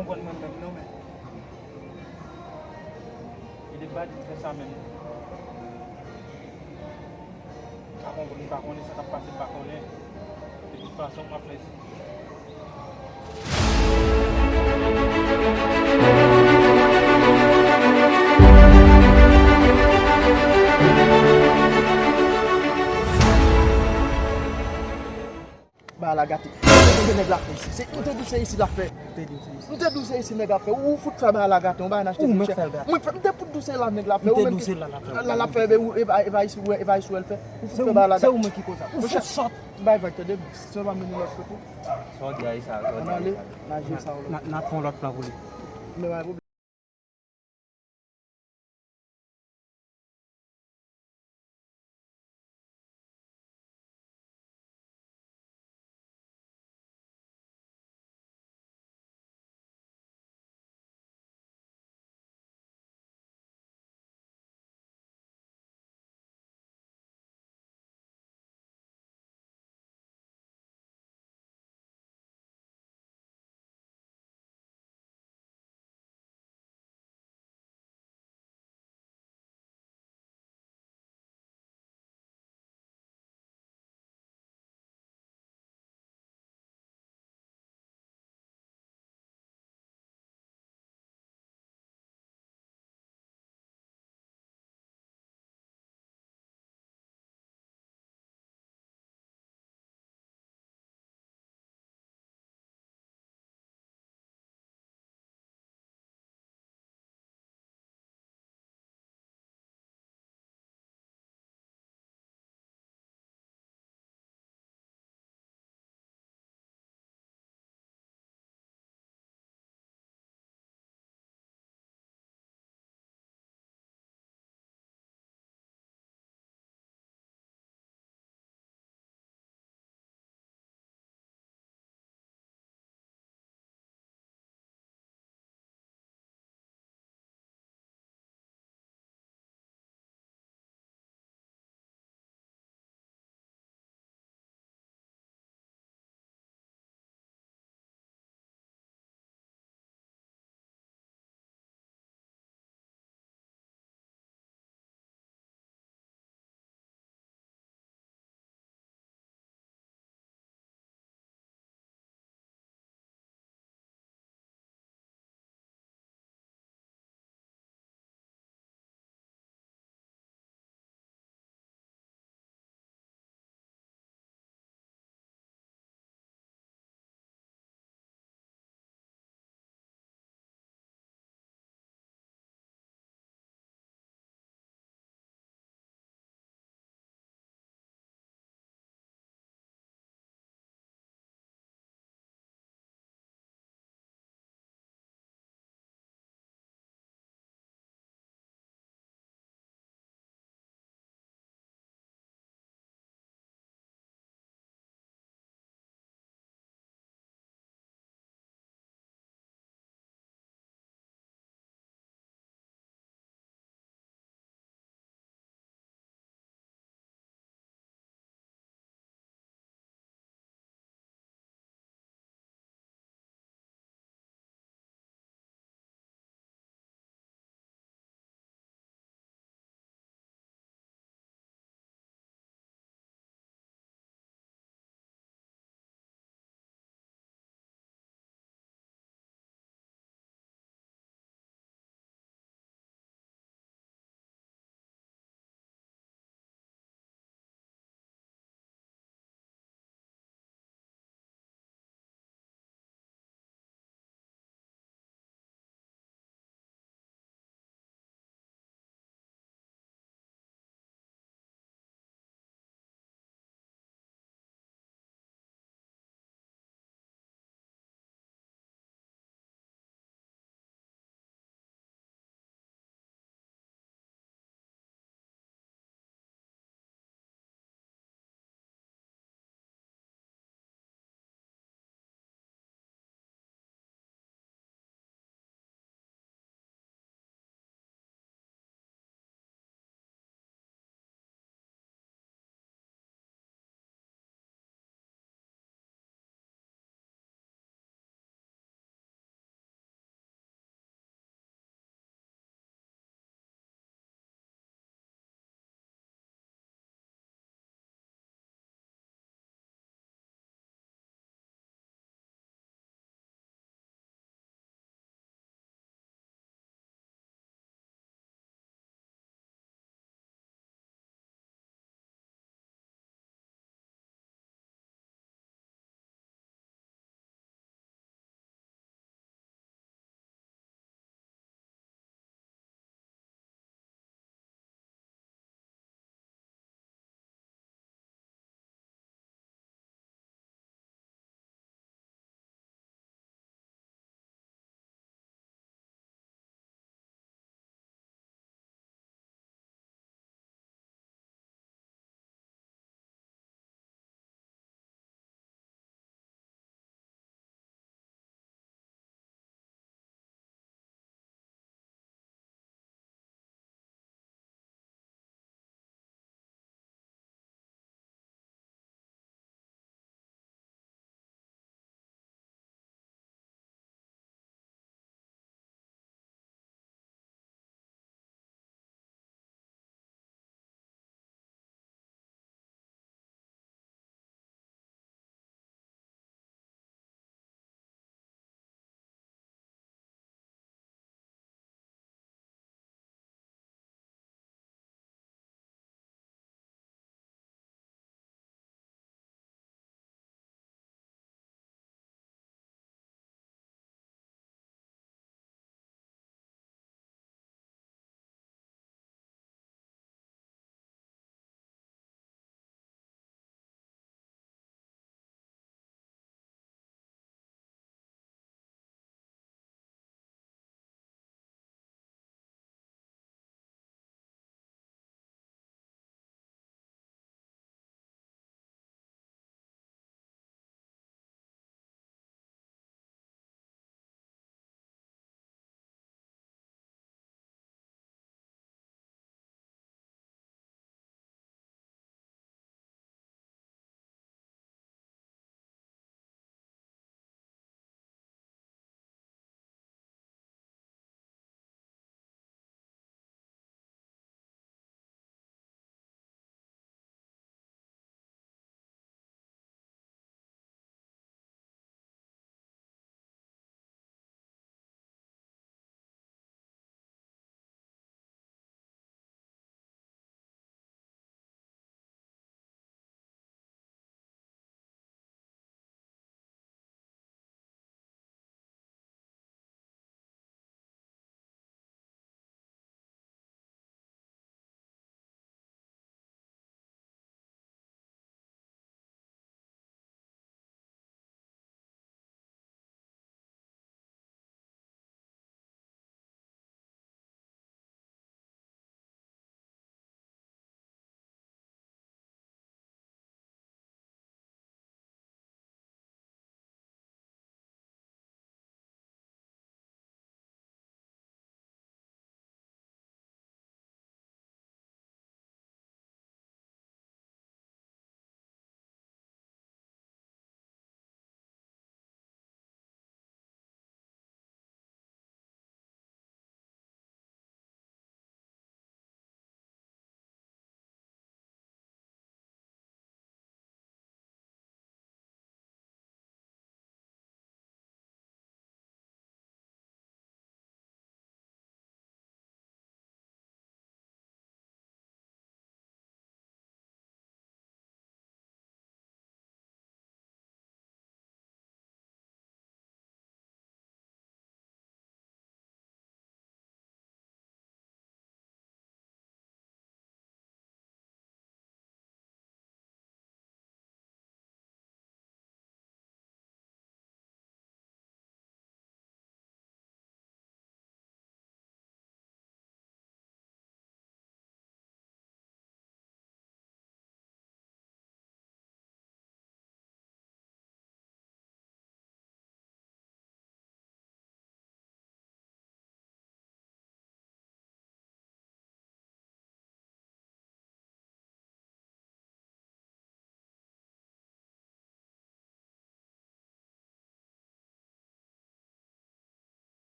comprendre moi-même, non, mais. Il est bas, il fait ça même. Par contre, ça va passer par contre. De toute façon, ma place. Bah la gâte. C'est où t'es douce ici la fait. Où t'es douce ici nèg la fait. Où faut faire bah la gâte, on va acheter. Où me faire gâte. Moi t'es pour douce la nèg la fait. T'es douce là la fait. La fait où et va ici où elle fait. Où faut faire bah la gâte. C'est où me qui cause ça. Où faut sorte. Bah va te dire ça va mener l'autre côté. Só de aí, sabe? On aller, là j'ai ça. N'a font l'autre plan rouler. Mais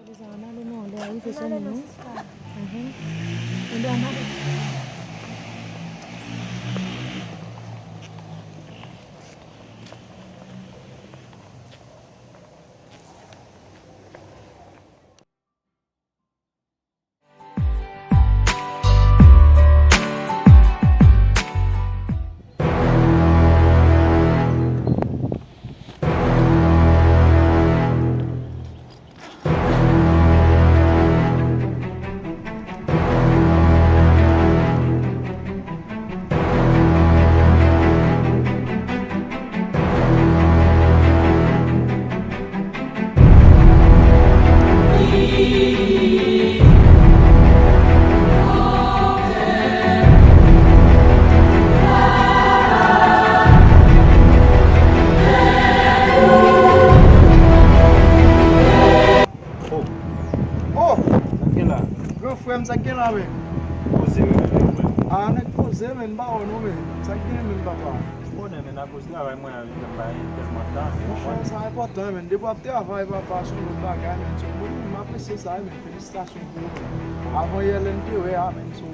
Di sana lu no, dia itu sana no. Udah anak. Oh, Sakit lah. grand frère ça qui là mais. Posé même. Ah, on est posé même pas on mais. Ça qui même papa. Bon, mais na posé là, moi, avec le bail tellement de temps. Franchement, c'est important mais depuis travail papa sur le bagage mais sur moi m'apprécie ça mais félicitations pour vous. Avant hier lundi ouais amen sur.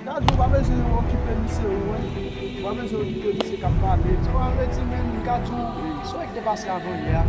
Quand je vais besoin d'occuper lycée on va besoin d'occuper lycée comme parler. Tu vois avec ti même quand tu soit que passé avant hier.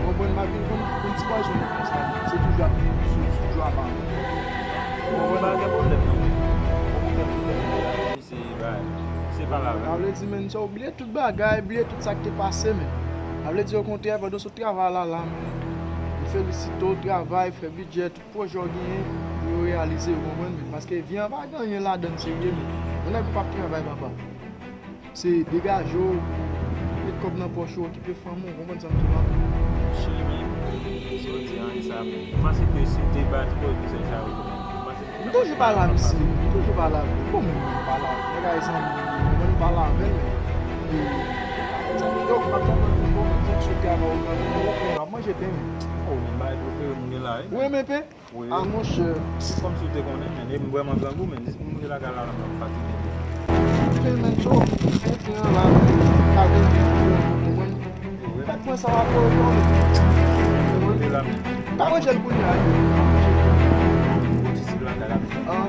On va ma vie comme tu vois je comme ça. C'est toujours avant. Bon, on a des problèmes, non? C'est pas là. On veut dire men ça oublier tout bagage, oublier tout ça qui est passé mais. On veut dire au contraire pendant ce travail là mais félicite au travail, fait budget, tout projet gagné, pour réaliser au moment parce que vient pas gagner là dans sérieux mais on n'a pas travail papa. C'est dégager mettre comme dans poche qui peut faire mon comprendre ça tout que si tu débattes, c'est ça. toujours pas là ici, toujours pas là. Comment pas là? Les gars ils sont pas là avec donc moi j'ai bien. Oh, mais il faut là. Oui mais peu. Oui. Ah mon cher. Comme si tu connais, mais je vraiment grand goût, mais je la gare là, fatigué. Tu même chaud. Tu là là. Pas de ça va pour Là, ah moi j'ai le coup d'ici là, Ah.